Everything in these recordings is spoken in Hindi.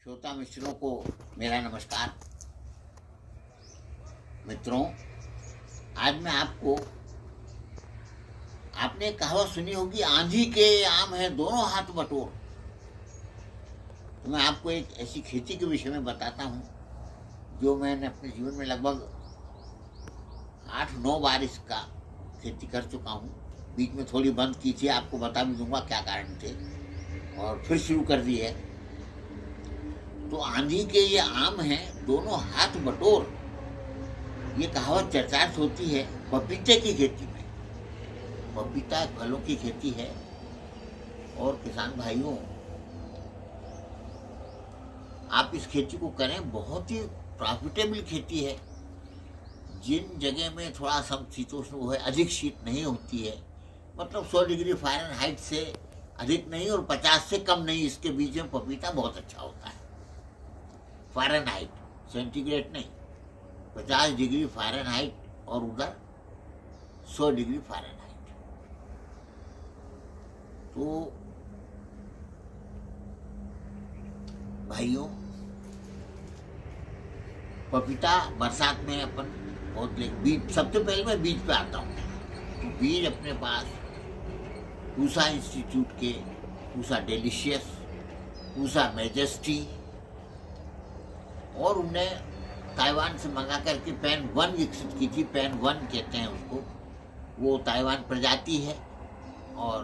श्रोता मित्रों को मेरा नमस्कार। मित्रों, आज मैं आपने कहावत सुनी होगी, आंधी के आम है दोनों हाथ बटोर। तो मैं आपको एक ऐसी खेती के विषय में बताता हूँ जो मैंने अपने जीवन में लगभग 8-9 बार इसका खेती कर चुका हूँ। बीच में थोड़ी बंद की थी, आपको बता भी दूंगा क्या कारण थे, और फिर शुरू कर दी है। तो आंधी के ये आम हैं दोनों हाथ बटोर, ये कहावत चर्चार्थ होती है पपीते की खेती में। पपीता फलों की खेती है और किसान भाइयों, आप इस खेती को करें, बहुत ही प्रॉफिटेबल खेती है। जिन जगह में थोड़ा समशीतोष्ण वो है, अधिक शीत नहीं होती है, मतलब 100 डिग्री फ़ारेनहाइट से अधिक नहीं और 50 से कम नहीं, इसके बीच में पपीता बहुत अच्छा होता है। फ़ारेनहाइट, सेंटीग्रेड नहीं, 50 डिग्री फ़ारेनहाइट और उधर 100 डिग्री फ़ारेनहाइट। तो भाइयों, पपीता बरसात में अपन बहुत बीज, सबसे पहले मैं बीज पे आता हूँ। तो बीज अपने पास पूसा इंस्टीट्यूट के पूसा डिलीशियस, पूसा मैजेस्टी और उन्हें ताइवान से मंगा करके पैन 1 विकसित की थी। पैन 1 कहते हैं उसको, वो ताइवान प्रजाति है। और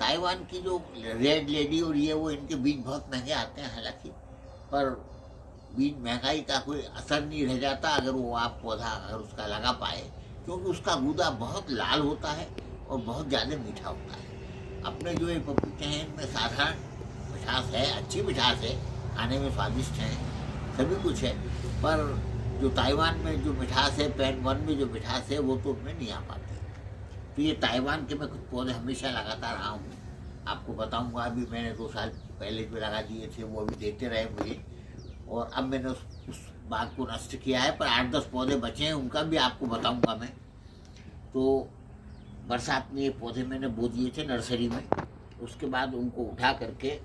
ताइवान की जो रेड लेडी और ये, वो इनके बीज बहुत महंगे आते हैं हालांकि, पर बीज महंगाई का कोई असर नहीं रह जाता अगर वो आप पौधा अगर उसका लगा पाए, क्योंकि उसका गूदा बहुत लाल होता है और बहुत ज़्यादा मीठा होता है। अपने जो ये पपीते हैं इनमें साधारण मिठास है, अच्छी मिठास है, खाने में स्वादिष्ट हैं, सभी कुछ है, पर जो ताइवान में जो मिठास है, पैन 1 में जो मिठास है, वो तो उनमें नहीं आ पाती। तो ये ताइवान के मैं कुछ पौधे हमेशा लगाता रहा हूँ, आपको बताऊँगा। अभी मैंने 2 साल पहले जो लगा दिए थे वो अभी देते रहे मुझे, और अब मैंने उस बाग को नष्ट किया है, पर 8-10 पौधे बचे हैं, उनका भी आपको बताऊंगा मैं। तो बरसात में ये पौधे मैंने बो दिए थे नर्सरी में। उसके बाद उनको उठा करके,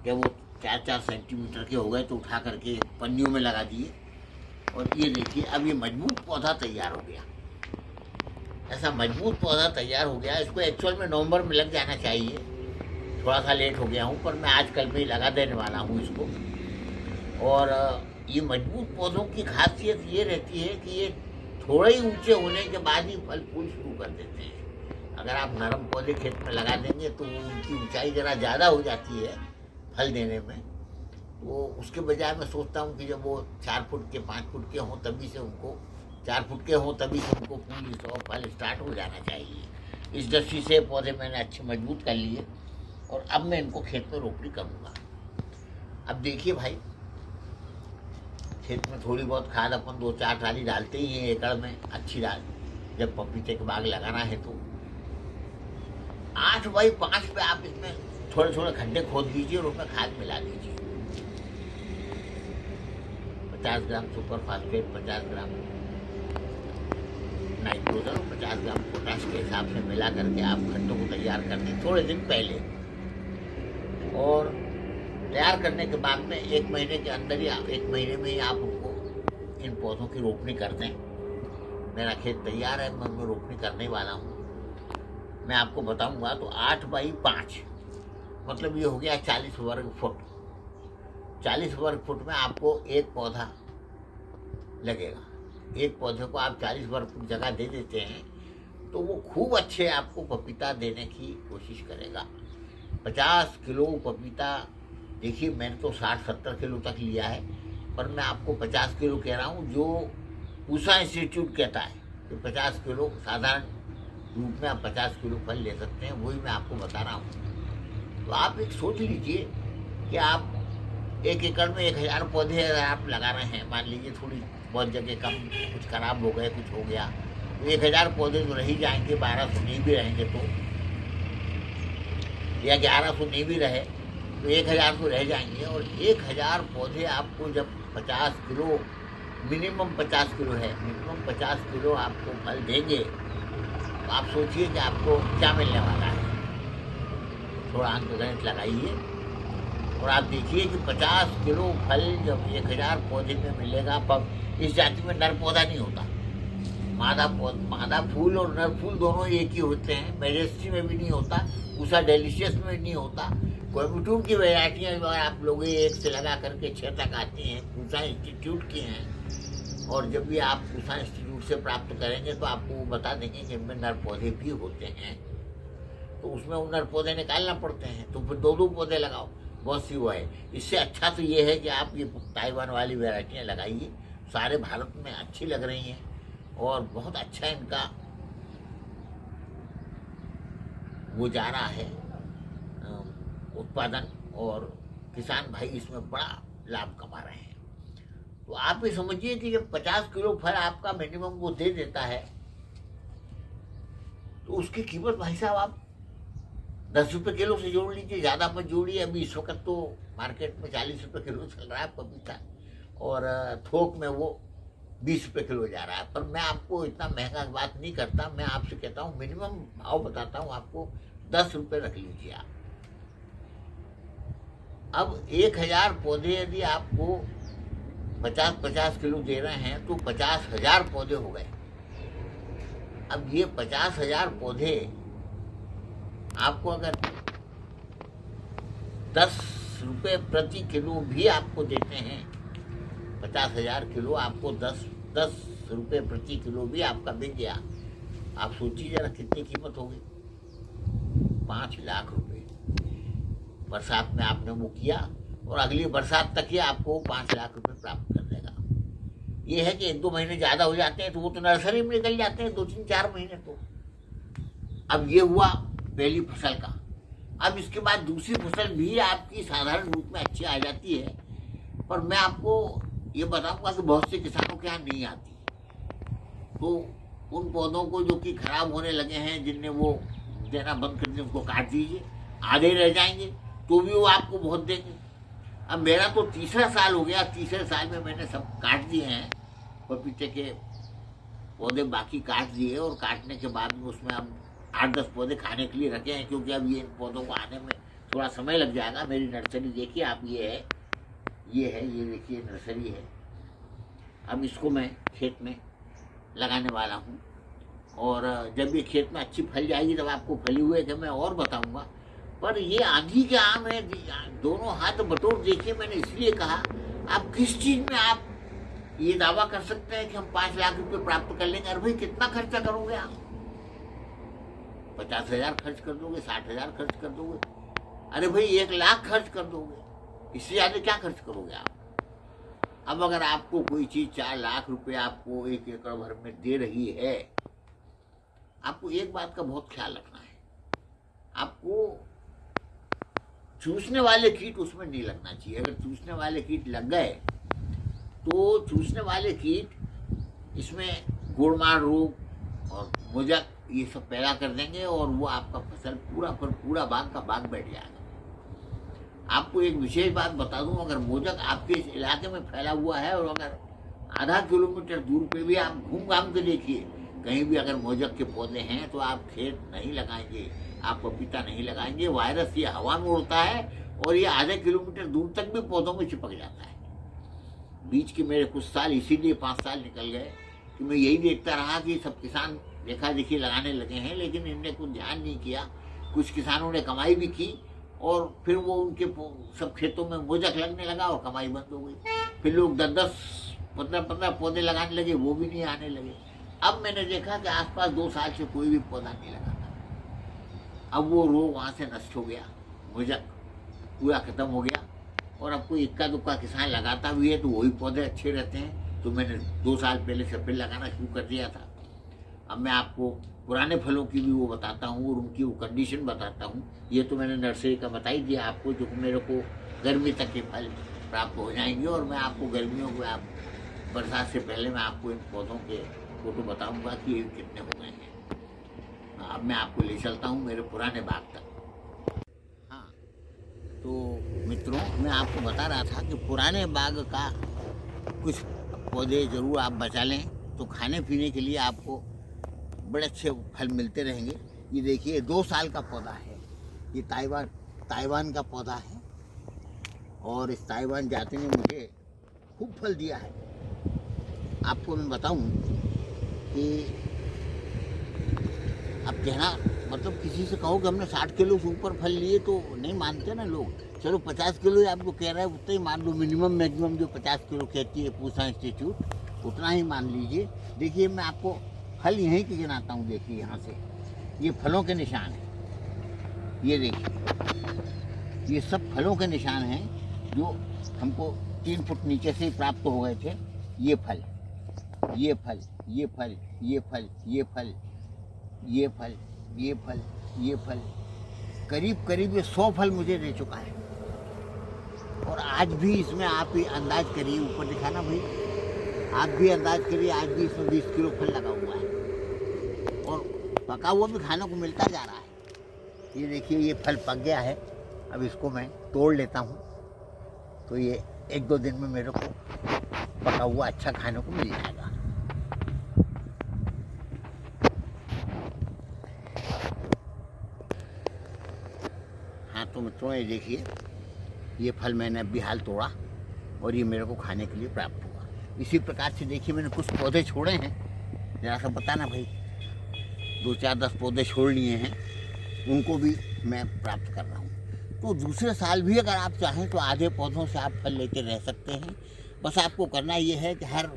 जब वो 4-4 सेंटीमीटर के हो गए तो उठा करके पन्नियों में लगा दिए। और ये देखिए, अब ये मजबूत पौधा तैयार हो गया। ऐसा मजबूत पौधा तैयार हो गया, इसको एक्चुअल में नवंबर में लग जाना चाहिए, थोड़ा सा लेट हो गया हूँ, पर मैं आजकल में ही लगा देने वाला हूँ इसको। और ये मजबूत पौधों की खासियत ये रहती है कि ये थोड़े ही ऊंचे होने के बाद ही फल फूल शुरू कर देते हैं। अगर आप नरम पौधे खेत में लगा देंगे तो उनकी ऊंचाई ज़रा ज़्यादा हो जाती है फल देने में। तो उसके बजाय मैं सोचता हूँ कि जब वो 4 फुट के 5 फुट के हों तभी से उनको 4 फुट के हों तभी से उनको फूल और फल स्टार्ट हो जाना चाहिए। इस दृष्टि से पौधे मैंने अच्छे मजबूत कर लिए और अब मैं इनको खेत में रोपनी करूँगा। अब देखिए भाई, खेत में थोड़ी बहुत खाद अपन 2-4 ट्राली डालते ही हैं एकड़ में, अच्छी डाल। जब पपीते के बाग लगाना है तो 8x5 पे आप इसमें थोड़े थोड़े खड्डे खोद दीजिए और उसमें खाद मिला दीजिए। 50 ग्राम सुपर फास्फेट, 50 ग्राम नाइट्रोजन और 50 ग्राम पोटाश के हिसाब से मिला करके आप खड्डों को तैयार कर दें थोड़े दिन पहले। और तैयार करने के बाद में 1 महीने के अंदर ही 1 महीने में ही आप उनको इन पौधों की रोपनी कर दें। मेरा खेत तैयार है, मैं उनमें रोपनी करने वाला हूँ। मैं आपको बताऊंगा। तो 8x5 मतलब ये हो गया 40 वर्ग फुट। 40 वर्ग फुट में आपको एक पौधा लगेगा। एक पौधे को आप 40 वर्ग फुट जगह दे देते हैं तो वो खूब अच्छे आपको पपीता देने की कोशिश करेगा। 50 किलो पपीता, देखिए मैंने तो 60-70 किलो तक लिया है, पर मैं आपको 50 किलो कह रहा हूँ। जो पूसा इंस्टीट्यूट कहता है कि 50 किलो साधारण रूप में आप 50 किलो फल ले सकते हैं, वही मैं आपको बता रहा हूँ। तो आप एक सोच लीजिए कि आप 1 एकड़ में 1000 पौधे अगर आप लगा रहे हैं, मान लीजिए थोड़ी बहुत जगह कम, कुछ खराब हो गए, कुछ हो गया, तो 1000 पौधे तो रह ही जाएंगे। 1200 नहीं भी रहेंगे तो, या 1100 नहीं भी रहे तो 1000 तो रह जाएंगे। और 1000 पौधे आपको जब 50 किलो, मिनिमम 50 किलो है, मिनिमम 50 किलो आपको फल देंगे, तो आप सोचिए कि आपको क्या मिलने वाला है। थोड़ा अंक गणित लगाइए और आप देखिए कि 50 किलो फल जब 1000 पौधे में मिलेगा, पर इस जाति में नर पौधा नहीं होता। मादा फूल और नर फूल दोनों एक ही होते हैं। मेजेस्टी में भी नहीं होता, पूसा डेलिशियस में नहीं होता। कोयम्बटूर की वैरायटियाँ जो आप लोग 1 से लगा करके 6 तक आती हैं, पूसा इंस्टीट्यूट की हैं। और जब भी आप पूसा इंस्टीट्यूट से प्राप्त करेंगे तो आपको वो बता देंगे कि इनमें नर पौधे भी होते हैं, तो उसमें वो नर पौधे निकालना पड़ते हैं। तो फिर 2-2 पौधे लगाओ, बहुत सी वो है। इससे अच्छा तो ये है कि आप ये ताइवान वाली वैरायटियाँ लगाइए, सारे भारत में अच्छी लग रही हैं और बहुत अच्छा इनका वो जा रहा है उत्पादन, और किसान भाई इसमें बड़ा लाभ कमा रहे हैं। तो आप ये समझिए कि जब 50 किलो फल आपका मिनिमम वो दे देता है, तो उसकी कीमत भाई साहब आप 10 रुपये किलो से जोड़ लीजिए, ज़्यादा मत जोड़िए। अभी इस वक्त तो मार्केट में 40 रुपये किलो चल रहा है पपीता, और थोक में वो 20 रुपये किलो जा रहा है। पर मैं आपको इतना महंगा बात नहीं करता, मैं आपसे कहता हूँ मिनिमम भाव बताता हूँ आपको, 10 रुपये रख लीजिए आप। अब 1000 पौधे यदि आपको 50-50 किलो दे रहे हैं तो 50,000 पौधे हो गए। अब ये 50,000 पौधे आपको अगर 10 रुपये प्रति किलो भी आपको देते हैं, 50,000 किलो आपको 10 रुपये प्रति किलो भी आपका बिक गया, आप सोचिए जरा कितनी कीमत होगी। 5 लाख रुपए बरसात में आपने वो किया, और अगली बरसात तक ही आपको 5 लाख रुपए प्राप्त कर देगा। ये है कि 1-2 महीने ज़्यादा हो जाते हैं तो वो तो नर्सरी में निकल जाते हैं, 2-3-4 महीने तो। अब ये हुआ पहली फसल का। अब इसके बाद दूसरी फसल भी आपकी साधारण रूप में अच्छी आ जाती है, पर मैं आपको ये बताऊंगा कि बहुत से किसानों के यहाँ नहीं आती। तो उन पौधों को जो कि खराब होने लगे हैं, जिनने वो देना बंद कर दिया, उनको काट दीजिए। आधे रह जाएंगे तो भी वो आपको बहुत देंगे। अब मेरा तो 3रा साल हो गया, 3रे साल में मैंने सब काट दिए हैं पपीते के पौधे, बाकी काट दिए। और काटने के बाद में उसमें अब 8-10 पौधे खाने के लिए रखे हैं, क्योंकि अब ये इन पौधों को आने में थोड़ा समय लग जाएगा। मेरी नर्सरी देखिए आप, ये देखिए नर्सरी है। अब इसको मैं खेत में लगाने वाला हूँ, और जब ये खेत में अच्छी फल जाएगी तब आपको फली हुए कि मैं और बताऊँगा। पर ये आंधी के आम है, दोनों हाथ बटोर देखिए। मैंने इसलिए कहा, आप किस चीज़ में आप ये दावा कर सकते हैं कि हम 5 लाख रुपए प्राप्त कर लेंगे? अरे भाई कितना खर्चा करोगे आप? 50,000 खर्च कर दोगे, 60,000 खर्च कर दोगे, अरे भाई 1 लाख खर्च कर दोगे, इससे ज़्यादा क्या खर्च करोगे आप? अब अगर आपको कोई चीज़ 4 लाख रुपए आपको 1 एकड़ भर में दे रही है, आपको एक बात का बहुत ख्याल रखना है, आपको चूसने वाले कीट उसमें नहीं लगना चाहिए। अगर चूसने वाले कीट लग गए तो चूसने वाले कीट इसमें गोड़मार रोग और मोजक ये सब पैदा कर देंगे, और वो आपका फसल पूरा बाग का बाग बैठ जाएगा। आपको एक विशेष बात बता दूं, अगर मोजक आपके इस इलाके में फैला हुआ है, और अगर आधा किलोमीटर दूर पे भी आप घूम घाम के देखिए, कहीं भी अगर मोजक के पौधे हैं तो आप खेत नहीं लगाएंगे, आप पपीता नहीं लगाएंगे। वायरस ये हवा में उड़ता है, और ये आधे किलोमीटर दूर तक भी पौधों में चिपक जाता है। बीच के मेरे कुछ साल इसीलिए 5 साल निकल गए कि मैं यही देखता रहा कि सब किसान देखा देखी लगाने लगे हैं, लेकिन इनने कुछ ध्यान नहीं किया। कुछ किसानों ने कमाई भी की, और फिर वो उनके सब खेतों में मोजक लगने लगा और कमाई बंद हो गई। फिर लोग 10-10, 15-15 पौधे लगाने लगे, वो भी नहीं आने लगे। अब मैंने देखा कि आसपास 2 साल से कोई भी पौधा नहीं लगाता। अब वो रोग वहाँ से नष्ट हो गया, मोजक पूरा खत्म हो गया, और अब कोई इक्का दुक्का किसान लगाता भी है तो वही पौधे अच्छे रहते हैं। तो मैंने 2 साल पहले से फिर लगाना शुरू कर दिया था। अब मैं आपको पुराने फलों की भी वो बताता हूँ, और उनकी वो कंडीशन बताता हूँ। ये तो मैंने नर्सरी का बता ही दिया आपको, जो मेरे को गर्मी तक के फल प्राप्त हो जाएंगे। और मैं आपको गर्मियों को, आप बरसात से पहले मैं आपको इन पौधों के फोटो बताऊँगा कि ये कितने हो गए हैं। अब मैं आपको ले चलता हूँ मेरे पुराने बाग तक। हाँ, तो मित्रों, मैं आपको बता रहा था कि पुराने बाग का कुछ पौधे ज़रूर आप बचा लें, तो खाने पीने के लिए आपको बड़े अच्छे फल मिलते रहेंगे। ये देखिए 2 साल का पौधा है, ये ताइवान का पौधा है, और इस ताइवान जाति ने मुझे खूब फल दिया है। आपको मैं बताऊं कि अब कहना मतलब किसी से कहो कि हमने 60 किलो से ऊपर फल लिए तो नहीं मानते ना लोग। चलो 50 किलो ही आपको कह रहा है, उतना ही मान लो। मिनिमम मैक्सिमम जो 50 किलो कहती है पूसा इंस्टीट्यूट, उतना ही मान लीजिए। देखिए मैं आपको फल यहीं के गिनाता हूँ। देखिए यहाँ से ये फलों के निशान हैं। ये देखिए ये सब फलों के निशान हैं जो हमको 3 फुट नीचे से ही प्राप्त हो गए थे। ये फल, ये फल, ये फल, ये फल, ये फल, ये फल, ये फल, ये फल, करीब करीब ये 100 फल मुझे दे चुका है। और आज भी इसमें आप ही अंदाज करिए, ऊपर दिखा ना भाई, आप भी अंदाज करिए, आज भी इसमें 20 किलो फल लगा हुआ है और पका हुआ भी खाने को मिलता जा रहा है। ये देखिए ये फल पक गया है। अब इसको मैं तोड़ लेता हूँ तो ये 1-2 दिन में मेरे को पका हुआ अच्छा खाने को मिल जाएगा। हाँ तो मित्रों ये देखिए ये फल मैंने अभी हाल तोड़ा और ये मेरे को खाने के लिए प्राप्त हुआ। इसी प्रकार से देखिए मैंने कुछ पौधे छोड़े हैं, ज़रा सा बताना भाई। 2-4-10 पौधे छोड़ लिए हैं, उनको भी मैं प्राप्त कर रहा हूँ। तो दूसरे साल भी अगर आप चाहें तो आधे पौधों से आप फल लेते रह सकते हैं। बस आपको करना ये है कि हर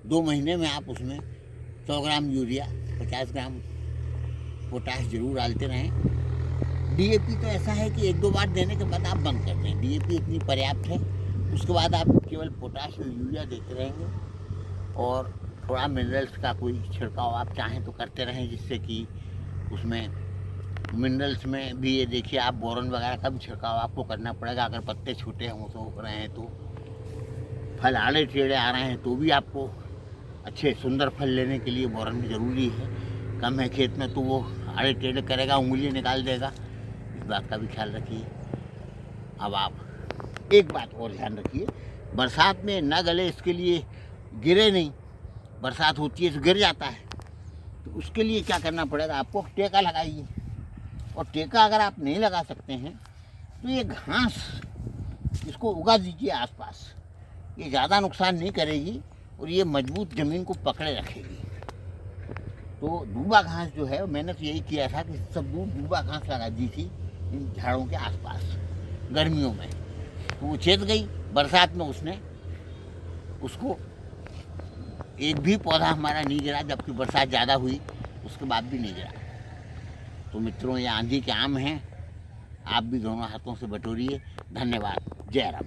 2 महीने में आप उसमें 100 ग्राम यूरिया, 50 ग्राम पोटाश जरूर डालते रहें। डीएपी तो ऐसा है कि 1-2 बार देने के बाद आप बंद कर दें। डीएपी इतनी पर्याप्त है। उसके बाद आप केवल पोटाश और यूरिया देते रहेंगे और थोड़ा मिनरल्स का कोई छिड़काव आप चाहें तो करते रहें, जिससे कि उसमें मिनरल्स में भी ये देखिए आप बोरॉन वगैरह का भी छिड़काव आपको करना पड़ेगा। अगर पत्ते छोटे हो रहे हैं तो, फल आड़े टेढ़े आ रहे हैं तो भी आपको अच्छे सुंदर फल लेने के लिए बोरॉन भी ज़रूरी है। कम है खेत में तो वो आड़े टेढ़े करेगा, उंगली निकाल देगा। इस बात का भी ख्याल रखिए। अब आप एक बात और ध्यान रखिए, बरसात में न गले इसके लिए गिरे नहीं। बरसात होती है तो गिर जाता है, तो उसके लिए क्या करना पड़ेगा आपको, टेका लगाइए। और टेका अगर आप नहीं लगा सकते हैं तो ये घास इसको उगा दीजिए आसपास। ये ज़्यादा नुकसान नहीं करेगी और ये मजबूत ज़मीन को पकड़े रखेगी। तो दूबा घास जो है मैंने तो यही किया था कि सब दूबा घास लगा दी थी इन झाड़ों के आसपास गर्मियों में, तो वो चेत गई। बरसात में उसने उसको एक भी पौधा हमारा नहीं गिरा, जबकि बरसात ज़्यादा हुई उसके बाद भी नहीं गिरा। तो मित्रों ये आंधी के आम हैं, आप भी दोनों हाथों से बटोरिए। धन्यवाद। जय राम।